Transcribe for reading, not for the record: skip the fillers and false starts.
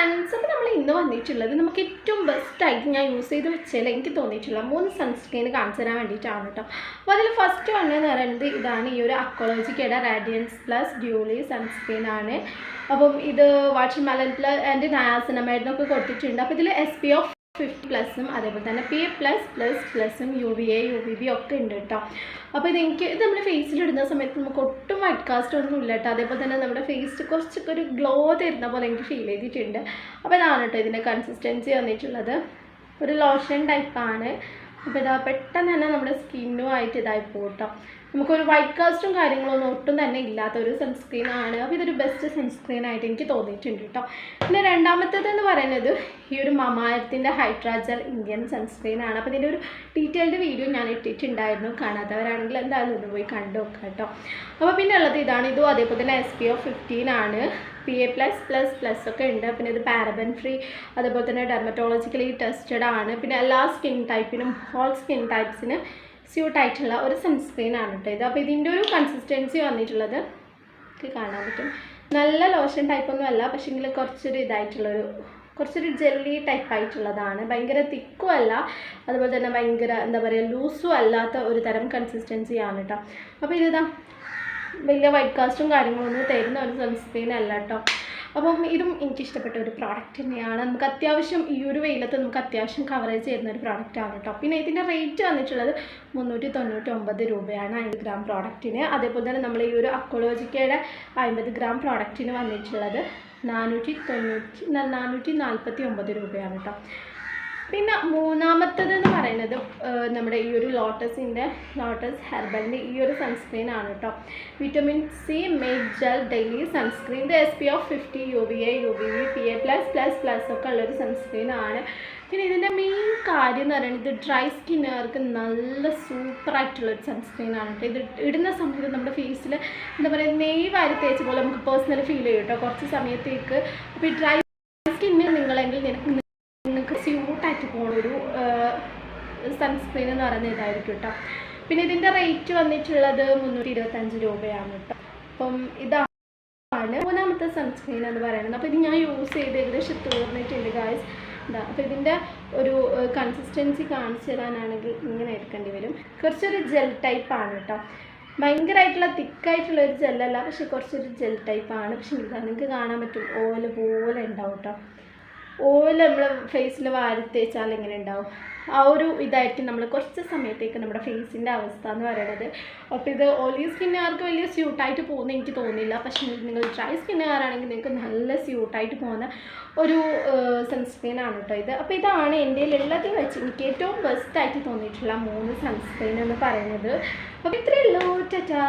Friends, അപ്പോൾ നമ്മൾ ഇന്ന് വന്നിട്ടുള്ളത് നമുക്ക് ഏറ്റവും ബെസ്റ്റായിട്ട് ഞാൻ യൂസ് ചെയ്ത് വെച്ചാൽ എനിക്ക് തോന്നിയിട്ടുള്ള 3 സൺസ്ക്രീൻ കാണിച്ചു തരാൻ വേണ്ടിയിട്ടാണ് കേട്ടോ. അപ്പോൾ അതിൽ ഫസ്റ്റ് വന്നെന്ന് പറയുന്നത് ഇതാണ്, ഈ ഒരു അക്വോളജിക്കയുടെ റാഡിയൻസ് പ്ലസ് ഡ്യൂലി സൺസ്ക്രീൻ ആണ്. അപ്പം ഇത് വാട്ടർമെലൺ പ്ലസ് ആൻഡ് നയാസിനമൈഡിനൊക്കെ കൊടുത്തിട്ടുണ്ട്. അപ്പോൾ ഇതിൽ SPF 50+ അതേപോലെ തന്നെ PA++++ഉം UVA UVB ഒക്കെ ഉണ്ട് കേട്ടോ. അപ്പോൾ ഇത് നമ്മുടെ ഫേസിലിടുന്ന സമയത്ത് നമുക്ക് ഒട്ടും വൈറ്റ് കാസ്റ്റ് ഒന്നും ഇല്ല കേട്ടോ. അതേപോലെ തന്നെ നമ്മുടെ ഫേസ് കുറച്ചൊക്കെ ഒരു ഗ്ലോ തരുന്ന പോലെ എനിക്ക് ഫീൽ ചെയ്തിട്ടുണ്ട്. അപ്പോൾ ഇതാണ് കേട്ടോ ഇതിൻ്റെ കൺസിസ്റ്റൻസി വന്നിട്ടുള്ളത്. ഒരു ലോഷൻ ടൈപ്പാണ്. അപ്പോൾ ഇതാ പെട്ടെന്ന് തന്നെ നമ്മുടെ സ്കിന്നുമായിട്ട് ഇതായി പോകും കേട്ടോ. നമുക്കൊരു വൈറ്റ് കാസ്റ്റും കാര്യങ്ങളൊന്നും ഒട്ടും തന്നെ ഇല്ലാത്തൊരു സൺസ്ക്രീൻ ആണ്. അപ്പോൾ ഇതൊരു ബെസ്റ്റ് സൺസ്ക്രീൻ ആയിട്ട് എനിക്ക് തോന്നിയിട്ടുണ്ട് കേട്ടോ. പിന്നെ രണ്ടാമത്തേതെന്ന് പറയുന്നത് ഈ ഒരു മമായത്തിൻ്റെ ഹൈഡ്രാജൽ ഇന്ത്യൻ സൺസ്ക്രീൻ ആണ്. അപ്പോൾ ഇതിൻ്റെ ഒരു ഡീറ്റെയിൽഡ് വീഡിയോ ഞാൻ ഇട്ടിട്ടുണ്ടായിരുന്നു. കാണാത്തവരാണെങ്കിൽ എന്തായാലും ഒന്ന് പോയി കണ്ടു നോക്കാം കേട്ടോ. അപ്പോൾ പിന്നെ ഉള്ളത് ഇതാണ്. ഇതും അതേപോലെ തന്നെ SPF 15 ആണ്. PA+++ ഒക്കെ ഉണ്ട്. പിന്നെ ഇത് പാരബൻ ഫ്രീ, അതേപോലെ തന്നെ ഡെർമറ്റോളജിക്കലി ടെസ്റ്റഡ് ആണ്. പിന്നെ എല്ലാ സ്കിൻ ടൈപ്പിനും ഓൾ സ്കിൻ ടൈപ്സിന് സ്യൂട്ടായിട്ടുള്ള ഒരു സൺസ്ക്രീൻ ആണ് കേട്ടോ ഇത്. അപ്പോൾ ഇതിൻ്റെ ഒരു കൺസിസ്റ്റൻസി വന്നിട്ടുള്ളത് എനിക്ക് കാണാൻ പറ്റും. നല്ല ലോഷൻ ടൈപ്പൊന്നും അല്ല, പക്ഷേങ്കിൽ കുറച്ചൊരു ജെല്ലി ടൈപ്പായിട്ടുള്ളതാണ്. ഭയങ്കര തിക്കും അല്ല, അതുപോലെ തന്നെ ഭയങ്കര എന്താ പറയുക ലൂസും അല്ലാത്ത ഒരു തരം കൺസിസ്റ്റൻസിയാണ് കേട്ടോ. അപ്പോൾ ഇതിതാ വലിയ വൈറ്റ് കാസ്റ്റും കാര്യങ്ങളൊന്നും തരുന്ന ഒരു സൺസ്ക്രീൻ അല്ല കേട്ടോ. അപ്പം ഇതും എനിക്കിഷ്ടപ്പെട്ട ഒരു പ്രോഡക്റ്റ് തന്നെയാണ്. നമുക്ക് അത്യാവശ്യം ഈ ഒരു വെയിലത്ത് നമുക്ക് അത്യാവശ്യം കവറേജ് ചെയ്യുന്ന ഒരു പ്രോഡക്റ്റാണ് കേട്ടോ. പിന്നെ ഇതിൻ്റെ റേറ്റ് വന്നിട്ടുള്ളത് 399 രൂപയാണ് 50 ഗ്രാം പ്രോഡക്റ്റിന്. അതേപോലെ തന്നെ നമ്മൾ ഈ ഒരു അക്വോളജിക്കയുടെ 50 ഗ്രാം പ്രോഡക്റ്റിന് വന്നിട്ടുള്ളത് 449 രൂപയാണ് കേട്ടോ. പിന്നെ മൂന്നാമത്തേതെന്ന് പറയുന്നത് നമ്മുടെ ഈ ഒരു ലോട്ടസ് ഹെർബലിൻ്റെ ഈ ഒരു സൺസ്ക്രീൻ ആണ് കേട്ടോ. Vitamin C made gel daily sunscreen. ഇത് SPF 50 UVA UVB PA+++ ഒക്കെ ഉള്ളൊരു സൺസ്ക്രീൻ ആണ്. പിന്നെ ഇതിൻ്റെ മെയിൻ കാര്യം എന്ന് പറയുന്നത് ഇത് ഡ്രൈ സ്കിന്നുകാർക്ക് നല്ല സൂപ്പറായിട്ടുള്ളൊരു സൺസ്ക്രീൻ ആണ് കേട്ടോ. ഇത് ഇടുന്ന സമയത്ത് നമ്മുടെ ഫേസിൽ എന്താ പറയുക നെയ് വാരി തേച്ച പോലെ നമുക്ക് പേഴ്സണലി ഫീൽ ചെയ്യും കേട്ടോ കുറച്ച് സമയത്തേക്ക്. അപ്പോൾ ഈ ഡ്രൈ സ്കിന്നിൽ നിങ്ങൾക്ക് സ്യൂട്ടായിട്ട് പോകുന്നൊരു സൺസ്ക്രീൻ എന്ന് പറയുന്നത് ഇതായിരിക്കും കേട്ടോ. പിന്നെ ഇതിൻ്റെ റേറ്റ് വന്നിട്ടുള്ളത് 325 രൂപയാണ് കേട്ടോ. അപ്പം ഇതാണ് മൂന്നാമത്തെ സൺസ്ക്രീൻ എന്ന് പറയുന്നത്. അപ്പോൾ ഇത് ഞാൻ യൂസ് ചെയ്ത് ഏകദേശം തീർന്നിട്ടുണ്ട് ഗായ്സ്. അപ്പോൾ ഇതിൻ്റെ ഒരു കൺസിസ്റ്റൻസി കാണിച്ചു തരാനാണെങ്കിൽ ഇങ്ങനെ എടുക്കേണ്ടി വരും. കുറച്ചൊരു ജെൽ ടൈപ്പാണ് കേട്ടോ. ഭയങ്കരമായിട്ടുള്ള തിക്കായിട്ടുള്ള ഒരു ജെല്ലല്ല, പക്ഷെ കുറച്ചൊരു ജെൽ ടൈപ്പാണ്. പക്ഷെ ഇതാ നിങ്ങൾക്ക് കാണാൻ പറ്റും ഓല പോലെ ഉണ്ടാവും കേട്ടോ. ഓയിൽ നമ്മൾ ഫേസിൽ വാരി തേച്ചാൽ എങ്ങനെ ഉണ്ടാവും ആ ഒരു ഇതായിരിക്കും നമ്മൾ കുറച്ച് സമയത്തേക്ക് നമ്മുടെ ഫേസിൻ്റെ അവസ്ഥ എന്ന് പറയുന്നത്. അപ്പോൾ ഇത് ഓയിലി സ്കിന്നുകാർക്ക് വലിയ സ്യൂട്ടായിട്ട് പോകുന്ന എനിക്ക് തോന്നില്ല. പക്ഷേ നിങ്ങൾ ഡ്രൈ സ്കിന്നുകാരാണെങ്കിൽ നിങ്ങൾക്ക് നല്ല സ്യൂട്ടായിട്ട് പോകുന്ന ഒരു സൺസ്ക്രീൻ ആണ് കേട്ടോ ഇത്. അപ്പോൾ ഇതാണ് എൻ്റെ ഉള്ളത് വെച്ച് എനിക്ക് ഏറ്റവും ബെസ്റ്റായിട്ട് തോന്നിയിട്ടുള്ള 3 സൺസ്ക്രീൻ എന്ന് പറയുന്നത്. അപ്പോൾ ഇത്രയേ ഉള്ളൂ. ടാറ്റാ.